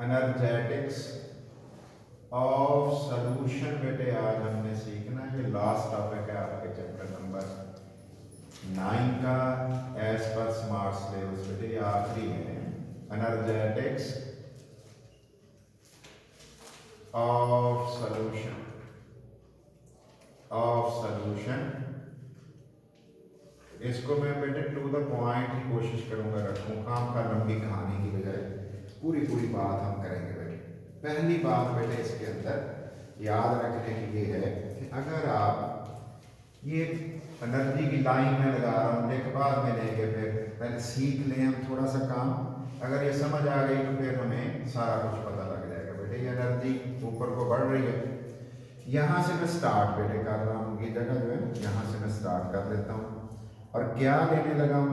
Energetics of solution बेटे आज हमने सीखना है। ये लास्ट टॉपिक है आपके चैप्टर नंबर 9 का एज पर स्मार्ट सिलेबस बेटे, ये आखिरी है। एनर्जेटिक्स ऑफ सॉल्यूशन इसको मैं बेटे टू द पॉइंट ही कोशिश करूंगा रखूं, काम का लंबी कहानी की बजाय पूरी बात हम करेंगे बेटे। पहली बात बेटे इसके अंदर याद रखने की ये है कि अगर आप ये एनर्जी की लाइन में लगा रहा हूँ, एक बाद में लेंगे, फिर पहले सीख लें हम थोड़ा सा काम। अगर ये समझ आ गई तो फिर हमें सारा कुछ पता लग जाएगा बेटे। ये एनर्जी ऊपर को बढ़ रही है, यहाँ से मैं स्टार्ट बेटे कर रहा हूँ, ये जगह जो है यहाँ से मैं स्टार्ट कर लेता हूँ। और क्या लेने लगा हूँ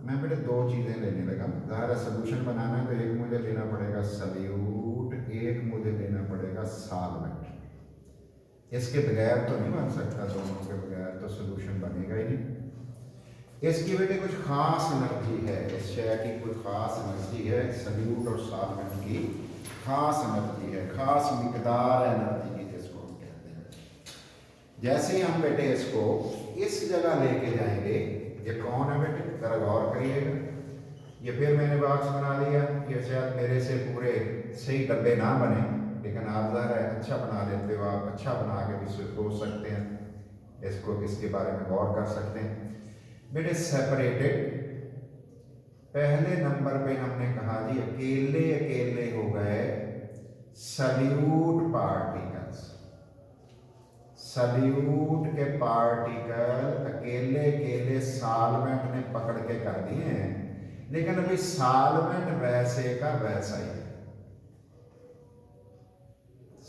मैं बेटे दो चीज़ें लेने लगा। ज़ाहिर सोल्यूशन बनाना है तो एक मुझे लेना पड़ेगा सल्यूट, एक मुझे लेना पड़ेगा सॉल्वेंट। इसके बगैर तो नहीं बन सकता, दोनों के बगैर तो सोल्यूशन बनेगा ही नहीं। इसकी बेटे कुछ खास एनर्जी है, इस शय की कोई खास एनर्जी है, सल्यूट और सॉल्वेंट की खास एनर्जी है, खास मिकदार एनर्जी की जिसको हम कहते हैं। जैसे हम बेटे इसको इस जगह लेके जाएंगे, ये कौन है बेटे जरा गौर करिएगा। ये फिर मैंने बॉक्स बना लिया, ये शायद मेरे से पूरे सही डब्बे ना बने, लेकिन आप ज़रा अच्छा बना लेते हो, आप अच्छा बना के भी सोच सकते हैं इसको, इसके बारे में गौर कर सकते हैं बेटे। सेपरेटेड पहले नंबर पे हमने कहा जी अकेले हो गए सल्यूट पार्टिकल्स। सल्यूट के पार्टिकल अकेले सॉल्वेंट ने पकड़ के कर दिए हैं, लेकिन अभी सॉल्वेंट वैसे का वैसा ही है।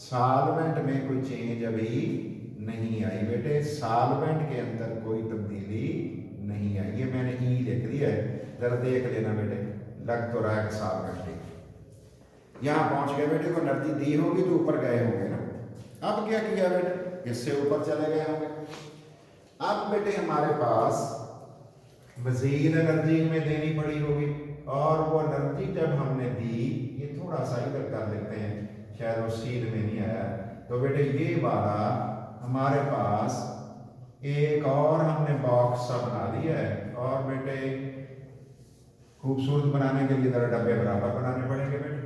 सॉल्वेंट में कोई चेंज अभी नहीं आई बेटे, सॉल्वेंट के अंदर कोई तब्दीली नहीं आई। ये मैंने ई लिख दिया है, जरा देख लेना बेटे, लग तो रहा है कि सॉल्वेंट है। यहां पहुंच गए बेटे को एनर्जी दी होगी तो ऊपर गए होंगे ना। अब क्या किया बेटे, इससे ऊपर चले गए होंगे। अब बेटे हमारे पास मजीद एनर्जी में देनी पड़ी होगी, और वो एनर्जी जब हमने दी, ये थोड़ा सा इधर कर लेते हैं, शायद वो सीध में नहीं आया, तो बेटे ये वाला हमारे पास एक और हमने बॉक्स सा बना दिया है। और बेटे खूबसूरत बनाने के लिए जरा डब्बे बराबर बनाने पड़ेंगे बेटे।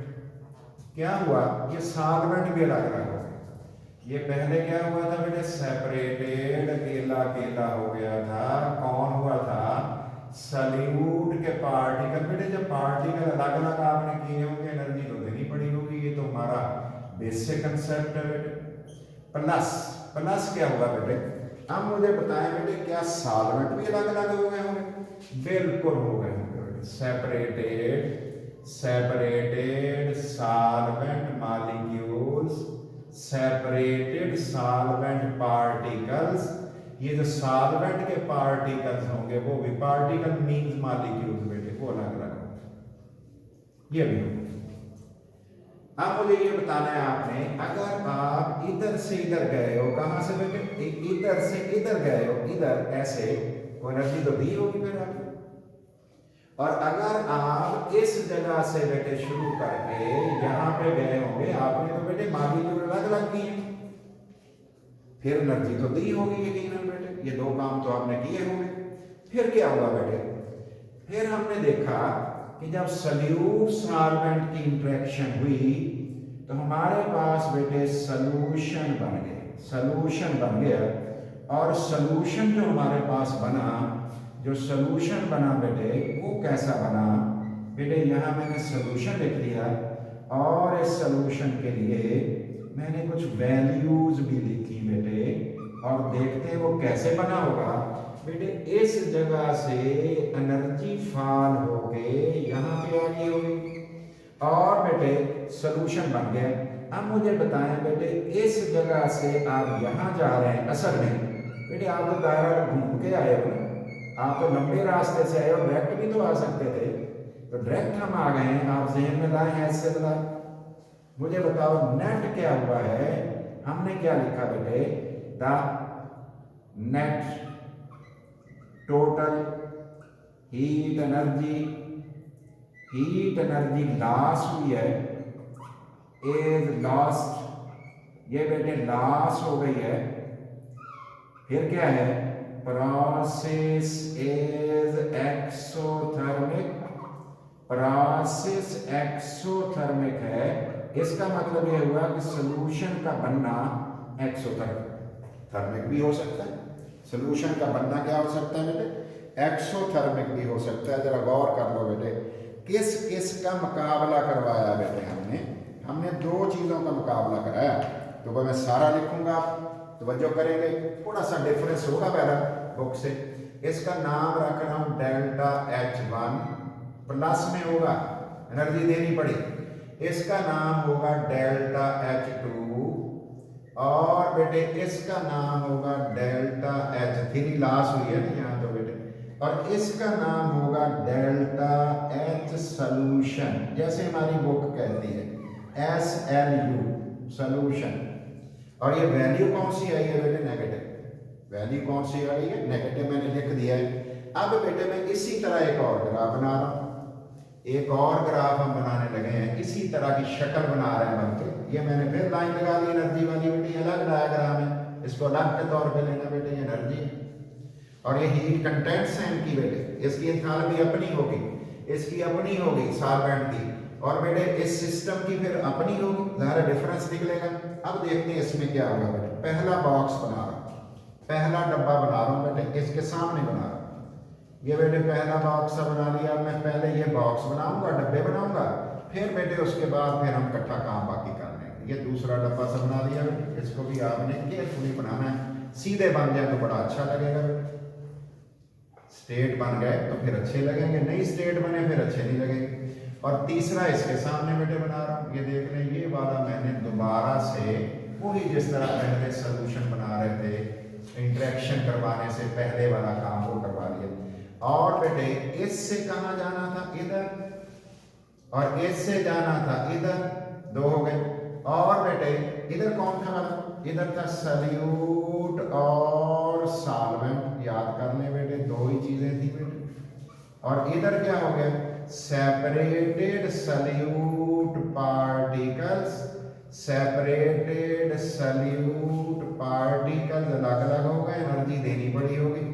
क्या हुआ, ये सॉल्वेंट भी अलग अलग हो गए। ये पहले क्या हुआ था बेटे, सेपरेटेड अकेला हो गया था। कौन हुआ था, सल्यूट के पार्टिकल। बेटे जब पार्टिकल अलग अलग आपने किए होंगे, एनर्जी तो देनी पड़ी होगी, ये तो हमारा बेसिक कंसेप्ट है बेटे। प्लस क्या हुआ बेटे, अब मुझे बताएं बेटे क्या सॉल्वेंट भी अलग अलग हो गए होंगे? बिल्कुल हो गए होंगे बेटे। Separated solvent molecules, separated solvent particles. ये जो सॉल्वेंट के पार्टिकल्स होंगे वो भी, पार्टिकल मींस मॉलिक्यूल्स बेटे, वो अलग अलग होंगे, ये भी होंगे। अब मुझे ये बताना है आपने, अगर आप इधर से इधर गए हो, कहां से बेटे, इधर से इधर गए हो, इधर ऐसे, वो एनर्जी तो दी होगी फिर आपने। और अगर आप इस जगह से बेटे शुरू करके यहां पे गए होंगे, आपने तो बेटे मॉलिक्यूल अलग अलग किए, फिर एनर्जी तो दी होगी यकीनन बेटे, ये दो काम तो आपने किए होंगे। फिर क्या हुआ बेटे, फिर हमने देखा कि जब सल्यूट सॉल्वेंट की इंटरेक्शन हुई तो हमारे पास बेटे सॉल्यूशन बन गया। और सॉल्यूशन जो हमारे पास बना, जो सॉल्यूशन बना बेटे, वो कैसा बना बेटे, यहां मैंने सॉल्यूशन लिख दिया, और इस सॉल्यूशन के लिए मैंने कुछ वैल्यूज भी लिखी बेटे, और देखते हैं वो कैसे बना होगा बेटे। इस जगह से एनर्जी फॉल होके यहां पे आ गई होगी, और बेटे सॉल्यूशन बन गया। अब मुझे बताएं बेटे, इस जगह से आप यहां जा रहे हैं, असल में बेटे आप तो दायरा घूम के आए हो ना, आप तो लंबे रास्ते से आए हो, डायरेक्ट भी तो आ सकते थे, तो डायरेक्ट हम आ गए हैं, आप जहन में लाए हैं ऐसे बताए। मुझे बताओ नेट क्या हुआ है, हमने क्या लिखा बेटे, the net total heat energy loss हुई है इज लॉस्ट, ये बेटे लॉस हो गई है। फिर क्या है, process is exothermic, process exothermic है, इसका मतलब ये हुआ कि सोल्यूशन का बनना एक्सोथर्मिक भी हो सकता है। सोल्यूशन का बनना क्या हो सकता है बेटे, एक्सोथर्मिक भी हो सकता है। जरा गौर कर लो बेटे, किस किस का मुकाबला करवाया बेटे, हमने दो चीज़ों का मुकाबला कराया। तो मैं सारा लिखूंगा, तवज्जो करेंगे, थोड़ा सा डिफरेंस होगा पहला बुक से। इसका नाम रख रहा हूं डेल्टा H1, प्लस में होगा, एनर्जी देनी पड़ी। इसका नाम होगा डेल्टा H2 और बेटे इसका नाम होगा डेल्टा H3, लॉस हुई है ना यहाँ तो बेटे, और इसका नाम होगा डेल्टा H सॉल्यूशन, जैसे हमारी बुक कहती है SLU सॉल्यूशन। और ये वैल्यू कौन सी आई है बेटे, नेगेटिव। वैल्यू कौन सी आई है, नेगेटिव, मैंने लिख दिया है। अब बेटे मैं इसी तरह एक और ग्राफ बना रहा हूँ, एक और ग्राफ हम बनाने लगे हैं, इसी तरह की शक्ल बना रहे हैं बनके। ये मैंने फिर लाइन लगा दी एनर्जी वाली बेटे, अलग डायग्राम है, इसको अलग के तौर पे लेना बेटे, ये एनर्जी और ये हीट कंटेंट्स हैं इनकी बेटे। इसकी एंथैल्पी अपनी होगी, इसकी अपनी होगी सॉल्वेंट की, और बेटे इस सिस्टम की फिर अपनी होगी, ज़्यादा डिफरेंस निकलेगा। अब देखते हैं इसमें क्या होगा बेटे। पहला बॉक्स बना रहा हूँ, पहला डब्बा बना रहा हूँ बेटे, इसके सामने बना रहा हूँ। ये बेटे पहला बॉक्स बना लिया। मैं पहले ये बॉक्स बनाऊंगा, डब्बे बनाऊंगा, फिर बेटे उसके बाद फिर हम इकट्ठा काम बाकी कर लेंगे। ये दूसरा डब्बा सा बना लिया बेटे, इसको भी आपने केयरफुली बनाना है, सीधे बन जाए तो बड़ा अच्छा लगेगा बेटे। स्टेट बन गए तो फिर अच्छे लगेंगे, नहीं स्टेट बने फिर अच्छे नहीं लगेंगे। और तीसरा इसके सामने बेटे बना रहा हूँ, ये देख लें, ये वाला मैंने दोबारा से वही जिस तरह पहले सोल्यूशन बना रहे थे, इंटरेक्शन करवाने से पहले वाला काम वो करवा लिया। और बेटे इससे कहाँ जाना था, इधर, और इससे जाना था इधर, दो हो गए। और बेटे इधर कौन था वाला, इधर था सल्यूट और सॉल्वेंट, याद कर ले बेटे, दो ही चीजें थी बेटे। और इधर क्या हो गया, separated salute particles, separated salute particles अलग अलग हो गए, एनर्जी देनी पड़ी होगी।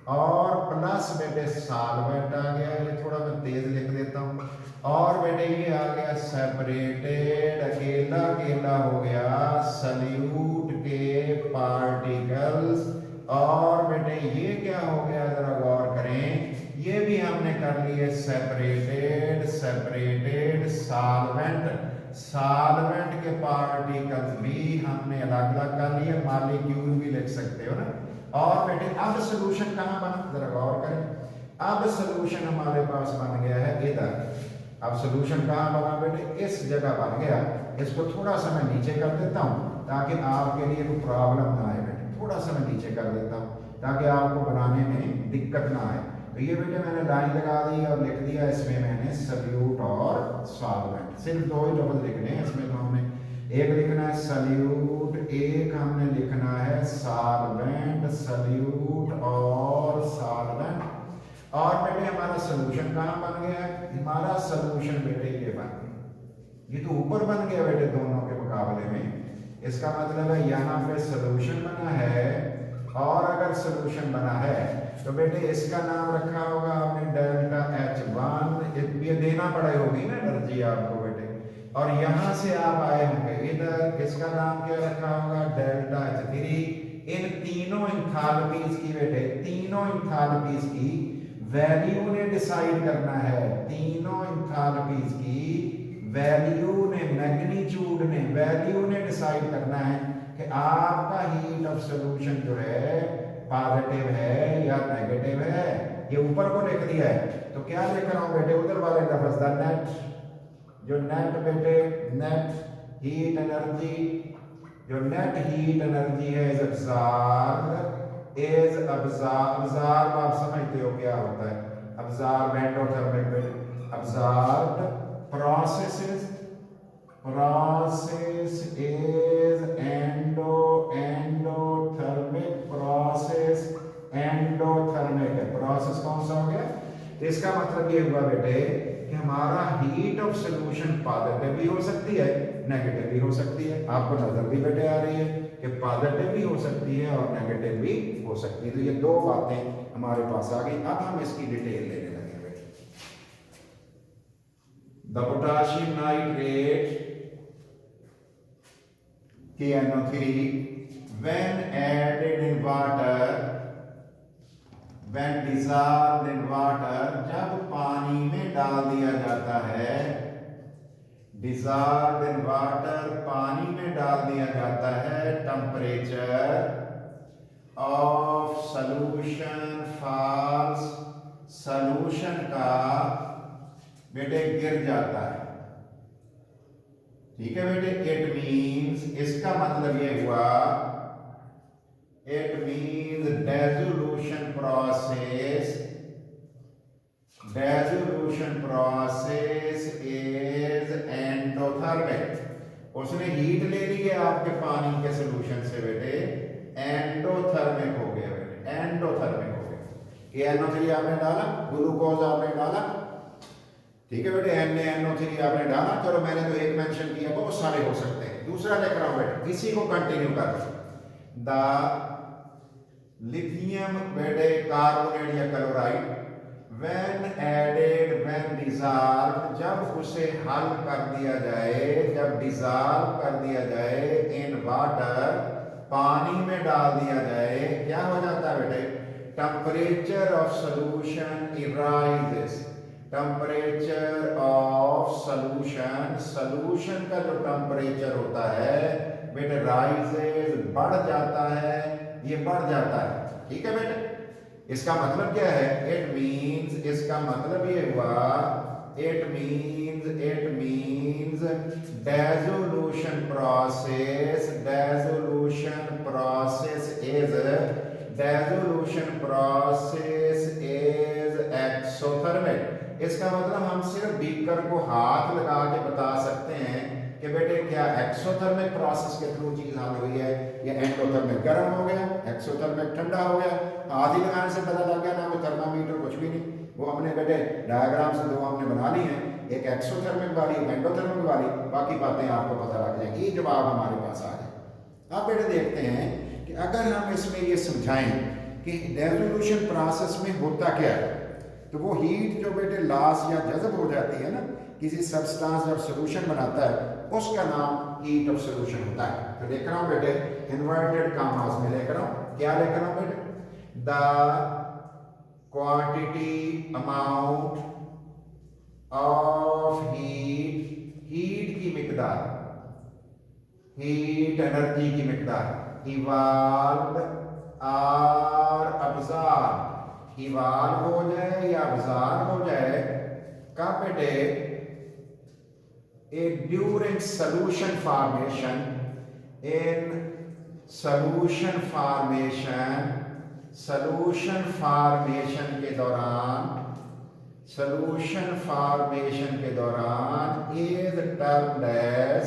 और प्लस बेटे सॉल्वेंट आ गया, ये थोड़ा मैं तेज लिख देता हूँ। और बेटे ये आ गया सेपरेटेड, अकेला अकेला हो गया सल्यूट के पार्टिकल्स। और बेटे ये क्या हो गया, जरा गौर करें, ये भी हमने कर लिए सेपरेटेड, सेपरेटेड सॉल्वेंट, सॉल्वेंट के पार्टिकल्स भी हमने अलग अलग कर लिए, मॉलिक्यूल भी लिख सकते हो ना। और बेटे अब सोल्यूशन कहाँ बना, जरा गौर करें, अब सोल्यूशन हमारे पास बन गया है इधर। अब सोल्यूशन कहाँ बना बेटे, इस जगह बन गया। इसको थोड़ा सा मैं नीचे कर देता हूँ ताकि आपके लिए कोई प्रॉब्लम ना आए बेटे, थोड़ा सा मैं नीचे कर देता हूँ ताकि आपको बनाने में दिक्कत ना आए। तो ये बेटे मैंने लाइन लगा दी और लिख दिया इसमें मैंने सल्यूट और सॉल्वेंट, सिर्फ दो ही लफ्ज लिखने हैं इसमें। तो हमने एक लिखना है सल्यूट, एक हमने लिखना है सॉल्वेंट, सल्यूट और सॉल्वेंट। और बेटे हमारा सोल्यूशन कहाँ बन गया है, हमारा सोल्यूशन बेटे ये बन गया, ये तो ऊपर बन गया बेटे दोनों के मुकाबले में। इसका मतलब है यहाँ पे सोल्यूशन बना है, और अगर सोल्यूशन बना है तो बेटे इसका नाम रखा होगा आपने डेल्टा H1, ये देना पड़े होगी ना एनर्जी आपको बेटे। और यहां से आप आए होंगे इधर, इसका नाम क्या रखा होगा, डेल्टा H3। इन तीनों एंथैल्पीज की बेटे, तीनों एंथैल्पीज की वैल्यू ने डिसाइड करना है, तीनों एंथैल्पीज की वैल्यू ने, मैग्नीट्यूड ने, वैल्यू ने डिसाइड करना है कि आपका हीट ऑफ सॉल्यूशन जो है पॉजिटिव है या नेगेटिव है। ये ऊपर को लिख दिया है, तो क्या लिख रहा हूं बेटे, उधर वाले लफ्ज द नेट, जो नेट बेटे, नेट हीट एनर्जी, जो नेट हीट एनर्जी है इज अब्सॉर्ब्ड, इज अब्सॉर्ब आप समझते हो क्या होता है, अब्सॉर्ब एंडोथर्मिक बेटे, absorbed processes, process is endothermic process, endothermic है। प्रोसेस कौन सा हो गया, तो इसका मतलब ये हुआ बेटे कि हमारा हीट ऑफ सोल्यूशन पॉजिटिव भी हो सकती है, नेगेटिव भी हो सकती है। आपको नजर भी बेटे आ रही है कि पॉजिटिव भी हो सकती है और नेगेटिव भी हो सकती है। तो ये दो बातें हमारे पास आ गई। अब हम इसकी डिटेल लेने लगे बेटे। The potassium nitrate KNO3 when added in water, when dissolved in water, जब पानी में डाल दिया जाता है, dissolved in water, पानी में डाल दिया जाता है, temperature of solution falls, solution का बेटे गिर जाता है। ठीक है बेटे, इट मीन्स, इसका मतलब ये हुआ, it means dissolution process is endothermic. उसने हीट ले ली है आपके पानी के सोल्यूशन से बेटे, एंडोथर्मिक हो गया बेटे, एंडोथर्मिक हो गया। KNO3 आपने डाला, ग्लूकोज आपने डाला, ठीक है बेटे, NaNO3 आपने डाला। चलो मैंने तो एक मेंशन किया, बहुत सारे हो सकते हैं। दूसरा देख रहा हूं बेटे, इसी को कंटिन्यू कर रहा हूं। द लिथियम बेटे कार्बोनेट या chloride when added, when dissolve, जब उसे हल कर दिया जाए, जब डिसॉल्व कर दिया जाए इन वाटर, पानी में डाल दिया जाए, क्या हो जाता है बेटे, temperature of solution rises. Temperature of solution, solution का जो टेम्परेचर होता है बेटे राइजेस, बढ़ जाता है, ये बढ़ जाता है। ठीक है बेटे, इसका मतलब क्या है, इट मीन्स, इसका मतलब ये हुआ, it means dissolution process, dissolution process is, dissolution process is exothermic. इसका मतलब हम सिर्फ बीकर को हाथ लगा के बता सकते हैं कि बेटे क्या एक्सोथर्मिक प्रोसेस के थ्रू चीज हल हुई है, या एंडोथर्मिक गर्म हो गया, एक्सोथर्मिक ठंडा हो गया। हाथ ही लगाने से पता लग गया ना, कोई थर्मामीटर कुछ भी नहीं। वो हमने बेटे डायग्राम से दो हमने बना ली हैं, एक एक्सोथर्मिक वाली, एक एंडोथर्मिक वाली, बाकी बातें आपको पता लग जाएगी। ये जवाब हमारे पास आ जाए। अब बेटे देखते हैं कि अगर हम इसमें ये समझाएं कि डेसोल्यूशन प्रोसेस में होता क्या है, तो वो हीट जो बेटे लॉस या जज़ब हो जाती है ना, किसी सब्सटेंस जब सोल्यूशन बनाता है, उसका नाम हीट ऑफ सोल्यूशन होता है। तो देख रहा हूं बेटे, इन्वर्टेड कॉमास में लिख रहा हूं, क्या लिख रहा हूं बेटे, the quantity amount of heat, heat की मिकदार, हीट एनर्जी की मिकदार, इवॉल्व और अब्जॉर्ब, इवॉल्व हो जाए या अब्जॉर्ब हो जाए, कब बेटे, during solution formation, in solution formation, solution formation के दौरान, सॉल्यूशन फॉर्मेशन के दौरान इज टर्म्ड एज,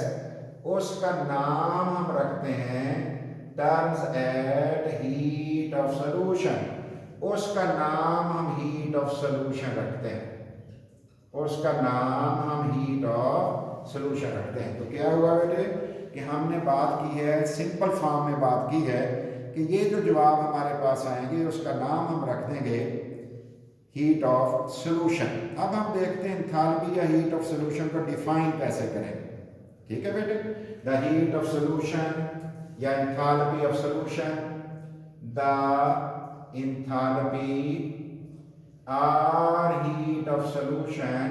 उसका नाम हम रखते हैं terms at heat of solution, उसका नाम हम हीट ऑफ सोल्यूशन रखते हैं, उसका नाम हम हीट ऑफ सोल्यूशन रखते हैं। तो क्या हुआ बेटे कि हमने बात की है, सिंपल फॉर्म में बात की है कि ये जो जवाब हमारे पास आएंगे उसका नाम हम रख देंगे हीट ऑफ सोल्यूशन। अब हम देखते हैं एंथैल्पी या हीट ऑफ सोल्यूशन को डिफाइन कैसे करें। ठीक है बेटे, द हीट ऑफ सोल्यूशन या enthalpy of solution, the enthalpy or heat of solution,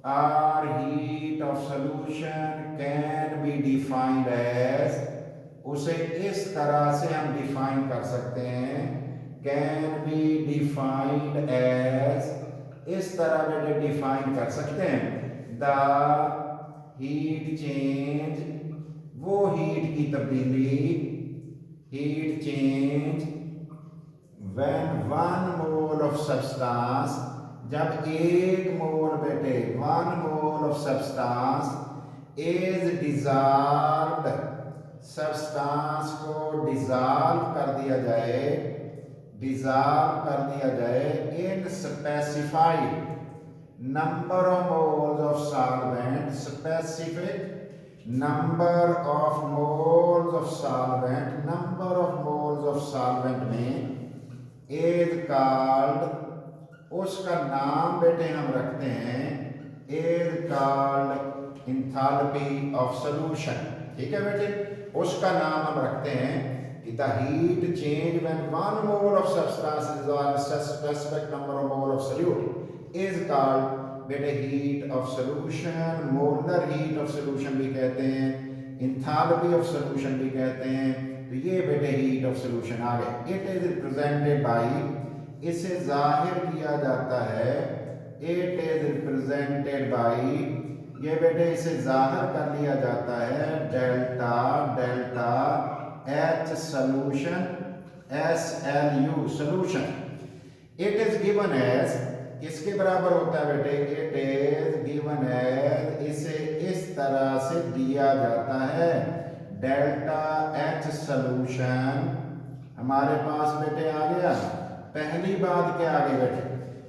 or heat of solution can be defined as, उसे इस तरह से हम डिफाइन कर सकते हैं, can be defined as, इस तरह में डिफाइन कर सकते हैं, the heat change, वो हीट की तब्दीली, heat change when 1 mole of substance, जब 1 मोल बेटे, 1 मोल of substance is dissolved, substance को डिसॉल्व कर दिया जाए, डिसॉल्व कर दिया जाए इन specified number of moles of solvent, specific number of moles of solvent, number of moles of solvent में is called, उसका नाम बेटे हम रखते हैं is called enthalpy of solution। ठीक है बेटे, उसका नाम हम रखते हैं कि the heat change when one mole of substance is on a specific number of mole of solute is called बेटे heat of solution, molar heat of solution भी कहते हैं, enthalpy of solution भी कहते हैं। तो ये बेटे heat of solution आ गए। It is represented by, इसे जाहिर किया जाता है, it is represented by, ये बेटे इसे जाहिर कर लिया जाता है delta delta H solution SLU solution। It is given as, किसके बराबर होता है बेटे, इट इज गिवन एज, इसे इस तरह से दिया जाता है डेल्टा एच सोल्यूशन। हमारे पास बेटे आ गया, पहली बात क्या आ गई बेटे,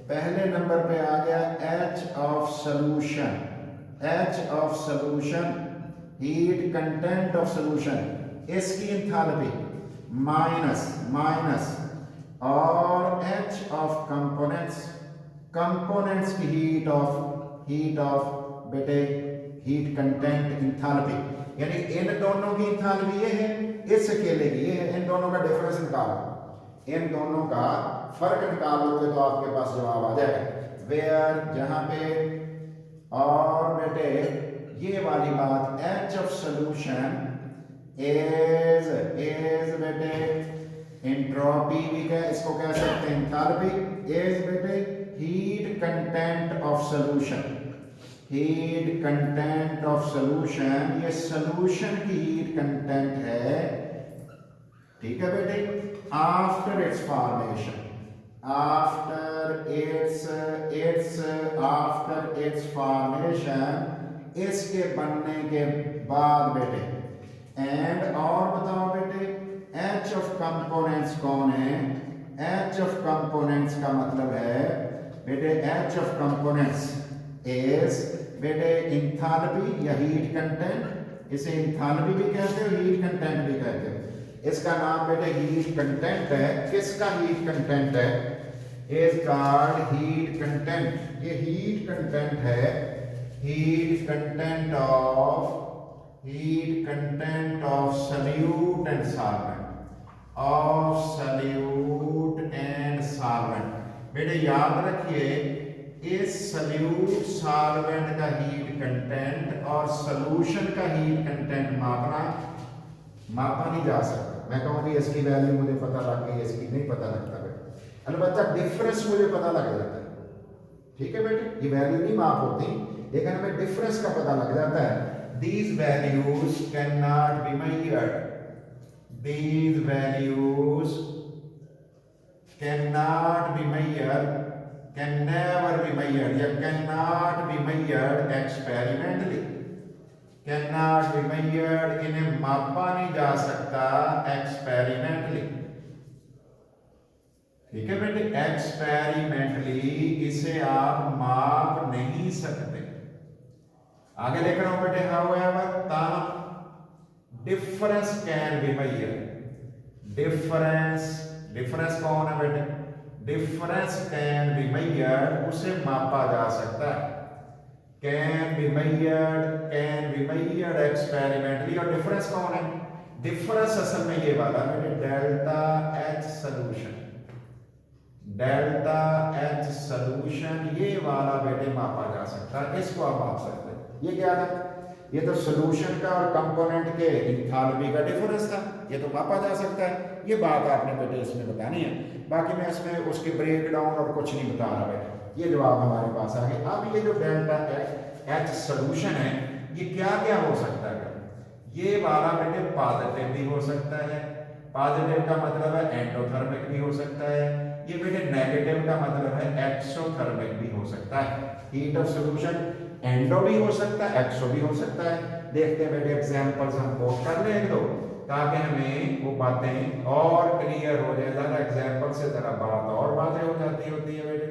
पहले नंबर पे आ गया H of solution, H of solution heat content of solution, इसकी एंथैल्पी माइनस माइनस, और एच ऑफ कंपोनेंट्स, कंपोनेंट्स की हीट ऑफ बेटे हीट कंटेंट एंथैल्पी, यानी इन दोनों की एंथैल्पी ये है, इस अकेले की ये है। इन दोनों का डिफरेंस निकालो, इन दोनों का फर्क निकालोगे तो आपके पास जवाब आ जाएगा। वेयर, जहां पे, और बेटे ये वाली बात एच ऑफ सोल्यूशन इज बेटे एंट्रोपी भी कह, इसको कह सकते हैं एंथैल्पी, इज बेटे heat content of solution, heat content of solution, ये सोल्यूशन की हीट कंटेंट है। ठीक है बेटे, after it's formation, after it's formation, इसके बनने के बाद बेटे, एंड, और बताओ बेटे एच ऑफ कंपोनेंट्स कौन है, एच ऑफ कंपोनेंट्स का मतलब है बेटे, एच ऑफ कंपोनेंट्स इज बेटे एंथैल्पी या हीट कंटेंट, इसे एंथैल्पी भी कहते हो, हीट कंटेंट भी कहते हो। इसका नाम बेटे हीट कंटेंट है। किसका हीट कंटेंट है, इज कॉल्ड हीट कंटेंट, ये हीट कंटेंट है, heat content of solute and solvent, of solute and solvent. बेटे याद रखिए, इस सॉल्यूट सॉल्वेंट का हीट कंटेंट और सॉल्यूशन का हीट कंटेंट मापा नहीं जा सकता। मैं कहूँगी इसकी वैल्यू मुझे पता लग गई, इसकी नहीं पता लगता बेटे, अलबत्ता डिफरेंस मुझे पता लग जाता है। ठीक है बेटे, ये वैल्यू नहीं माप होती, लेकिन हमें डिफरेंस का पता लग जाता है। These values cannot be measured, these values cannot be measured, can never be measured, या cannot be measured experimentally, cannot be measured, इन्हें मापा नहीं जा सकता experimentally। ठीक है बेटे, एक्सपेरिमेंटली इसे आप माप नहीं सकते। आगे देख रहा हूं बेटे, however difference can be measured, difference कौन है बेटे, डिफरेंस कैन बी मेजर्ड, उसे मापा जा सकता है, कैन बी मेजर्ड एक्सपेरिमेंटली। और डिफरेंस कौन है, डिफरेंस असल में ये वाला बेटे delta H solution, delta H solution, ये वाला बेटे मापा जा सकता है, इसको आप माप सकते हैं। ये क्या था, ये तो सोल्यूशन का और कंपोनेंट के एंथैल्पी का डिफरेंस था, ये तो मापा जा सकता है। ये बात आपने बेटे इसमें बतानी है, बाकी मैं इसमें उसके ब्रेक डाउन और कुछ नहीं बता रहा बेटे। ये जवाब हमारे पास आ गया। अब ये जो डेल्टा एच सोल्यूशन है, ये क्या क्या हो सकता है, ये वाला बेटे पॉजिटिव भी हो सकता है, पॉजिटिव का मतलब है एंडोथर्मिक भी हो सकता है, ये बेटे नेगेटिव का मतलब है एक्सोथर्मिक भी हो सकता है। हीट ऑफ सोल्यूशन एंडो भी हो सकता है, एक्सो भी हो सकता है। देखते हैं बेटे, एग्जांपल्स हम कोट कर लें दो, ताकि हमें वो बातें और क्लियर हो जाए। ज़रा एग्जांपल से ज़रा बात और वाज़ेह हो जाती होती है बेटे।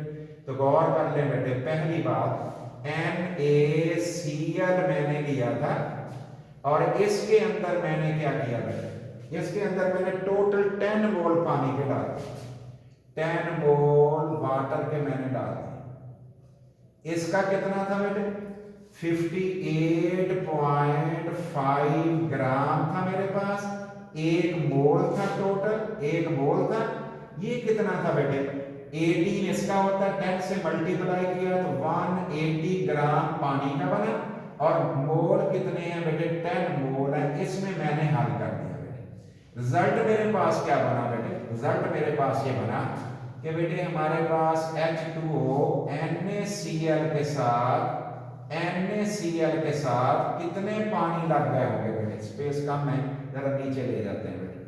तो गौर कर ले बेटे, पहली बात NaCl मैंने लिया था और इसके अंदर मैंने क्या किया बेटे, इसके अंदर मैंने टोटल 10 मोल पानी के डाल दिए, 10 मोल वाटर के मैंने डाल दिए। इसका कितना था बेटे, 58.5 ग्राम था मेरे पास, 1 मोल था, टोटल 1 मोल था। ये कितना था बेटे, 18 इसका होता है, 10 से मल्टीप्लाई किया तो 180 ग्राम पानी का बना, और मोल कितने हैं बेटे, 10 मोल है। इसमें मैंने हल कर दिया बेटे। रिजल्ट मेरे पास क्या बना बेटे, रिजल्ट मेरे पास ये बना कि बेटे हमारे पास H2O NaCl के साथ कितने पानी लग गए होंगे बेटे, स्पेस कम है, जरा नीचे ले जाते हैं बेटे।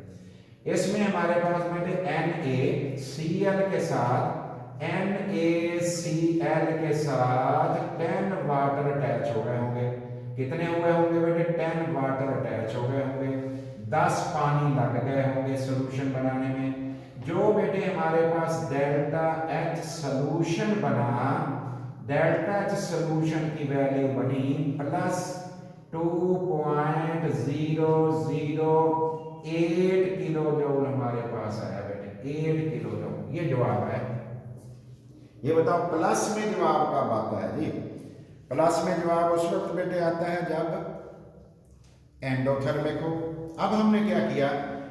इसमें हमारे पास बेटे NaCl के साथ 10 वाटर अटैच हो गए होंगे। कितने हुए होंगे बेटे, 10 वाटर अटैच हो गए होंगे, 10 पानी लग गए होंगे सोल्यूशन बनाने में। जो बेटे हमारे पास डेल्टा H सोल्यूशन बना, डेल्टा H सोल्यूशन की वैल्यू बनी प्लस 2.008 किलो जूल हमारे पास आया बेटे, 8 किलो जूल। ये जवाब है। ये बताओ प्लस में जवाब कब आता है जी, प्लस में जवाब उस वक्त बेटे आता है जब एंडोथर्मिक हो। अब हमने क्या किया,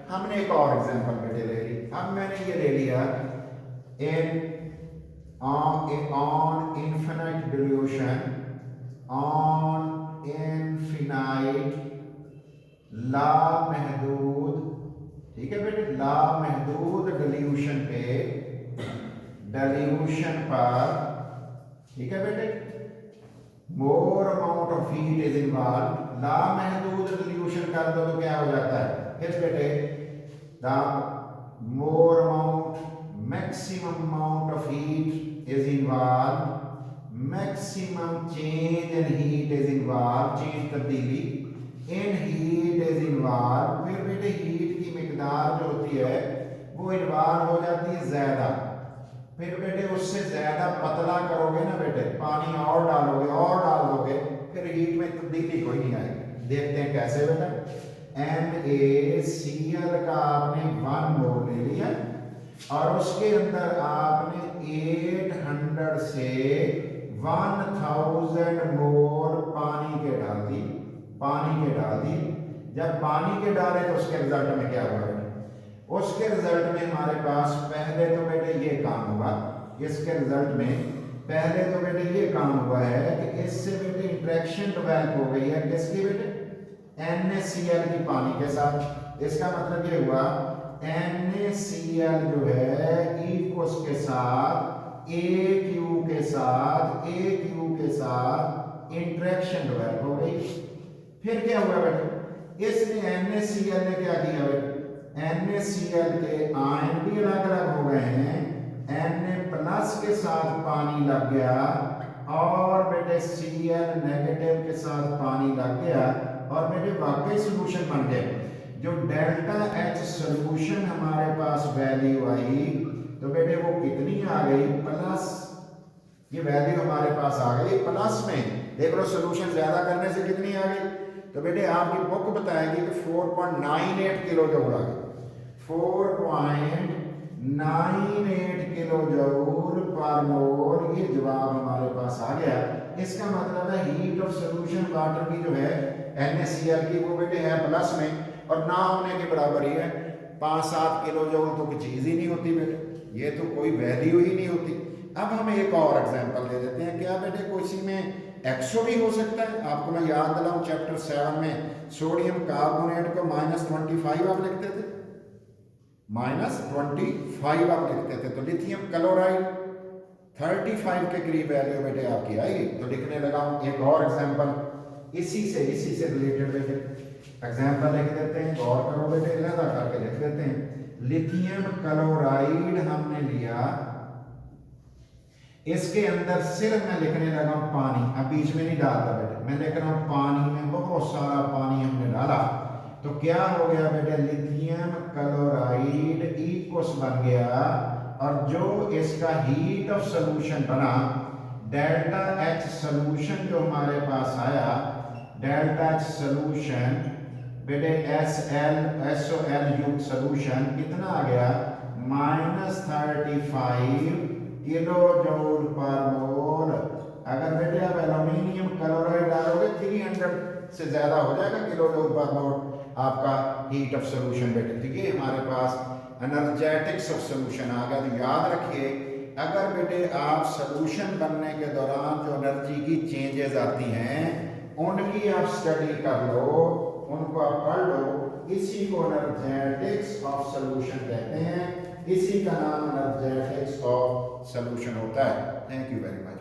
हमने एक और एग्जांपल बेटे ले ली। अब मैंने ये ले लिया on infinite dilution, on infinite लामहदूद, ठीक है बेटे, लामहदूद डिल्यूशन पे, डिल्यूशन पर, ठीक है बेटे, more amount of heat is involve. लामहदूद डिल्यूशन कर दो तो क्या हो जाता है, फिर बेटे the more amount, maximum amount of heat is involve, maximum change in heat is involve, change तब्दीली इन हीट इज इन्वॉल्व। फिर बेटे हीट की मिकदार जो होती है वो इन्वॉल्व हो जाती है ज्यादा। फिर बेटे उससे ज्यादा पतला करोगे ना बेटे, पानी और डालोगे और डाल दोगे, फिर हीट में तब्दीली कोई नहीं आएगी। देखते हैं कैसे बेटा। NaCl का आपने 1 मोल ले लिया और उसके अंदर आपने 800 से 1000 मोल पानी के डाल दी, पानी के डाल दी। जब पानी के डाले तो उसके रिजल्ट में क्या हुआ, उसके रिजल्ट में हमारे पास पहले तो बेटे ये काम हुआ, इसके रिजल्ट में पहले तो बेटे ये काम हुआ है कि इससे बेटे इंटरेक्शन डेवलप हो गई है किसकी बेटे, NaCl की पानी के साथ। इसका मतलब ये हुआ NaCl जो है इक्वस के साथ AQ के साथ, AQ के साथ इंटरेक्शन डेवलप हो गई। फिर क्या हुआ बेटे, इसने NaCl ने क्या किया बेटे, NaCl के आयन भी अलग अलग हो गए हैं, Na प्लस के साथ पानी लग गया और बेटे Cl नेगेटिव के साथ पानी लग गया और बेटे वाकई सोल्यूशन बन गए। जो डेल्टा H सोल्यूशन हमारे पास वैल्यू आई तो बेटे वो कितनी आ गई, प्लस। ये वैल्यू हमारे पास आ गई प्लस में। देख लो सोल्यूशन ज्यादा करने से कितनी आ गई, तो बेटे आपकी बुक बताएगी कि 4.98 किलो जूल आ गई, 4.98 किलो जूल पर मोल। ये जवाब हमारे पास आ गया। इसका मतलब है हीट ऑफ सोल्यूशन वाटर की जो है NaCl की वो बेटे है प्लस में और ना होने के बराबर ही है। 5-7 किलो जूल तो कोई चीज ही नहीं होती बेटे, ये तो कोई वैल्यू ही नहीं होती। अब हम एक और एग्जांपल दे देते हैं। क्या बेटे किसी में एक्सो भी हो सकता है? आपको मैं याद दिलाऊं चैप्टर 7 में सोडियम कार्बोनेट को -25 आप लिखते थे, -25 आप लिखते थे। तो लिथियम क्लोराइड 35 के करीब वैल्यू बेटे आपकी आएगी। तो लिखने लगा एक और एग्जांपल इसी से रिलेटेड बेटे एग्जांपल लिख देते हैं। गौर करो बेटे, अलग करके लिख देते हैं। लिथियम क्लोराइड हमने लिया, इसके अंदर सिर्फ मैं लिखने लगा पानी, अब बीच में नहीं डालता बेटे, मैं लिख रहा हूं पानी में बहुत सारा पानी हमने डाला। तो क्या हो गया बेटे, लिथियम क्लोराइड इक्वस बन गया और जो इसका हीट ऑफ सोल्यूशन बना डेल्टा एच सोल्यूशन जो हमारे पास आया, डेल्टा एच सोल्यूशन बेटे SO2 युक्त सोल्यूशन कितना आ गया -35 किलो जूल पर मोल। अगर बेटे आप एल्यूमिनियम क्लोराइड डालोगे 300 से ज्यादा हो जाएगा किलो जूल पर मोल आपका हीट ऑफ सोल्यूशन बेटे। तो ये हमारे पास एनर्जेटिक्स ऑफ सोल्यूशन आ गया। तो याद रखिए अगर बेटे आप सोल्यूशन बनने के दौरान जो एनर्जी की चेंजेस आती हैं उनकी आप स्टडी कर लो, उनको आप पढ़ लो, इसी को एनर्जेटिक्स ऑफ सोल्यूशन कहते हैं, इसी का नाम एनर्जेटिक्स ऑफ सोल्यूशन होता है। Thank you very much.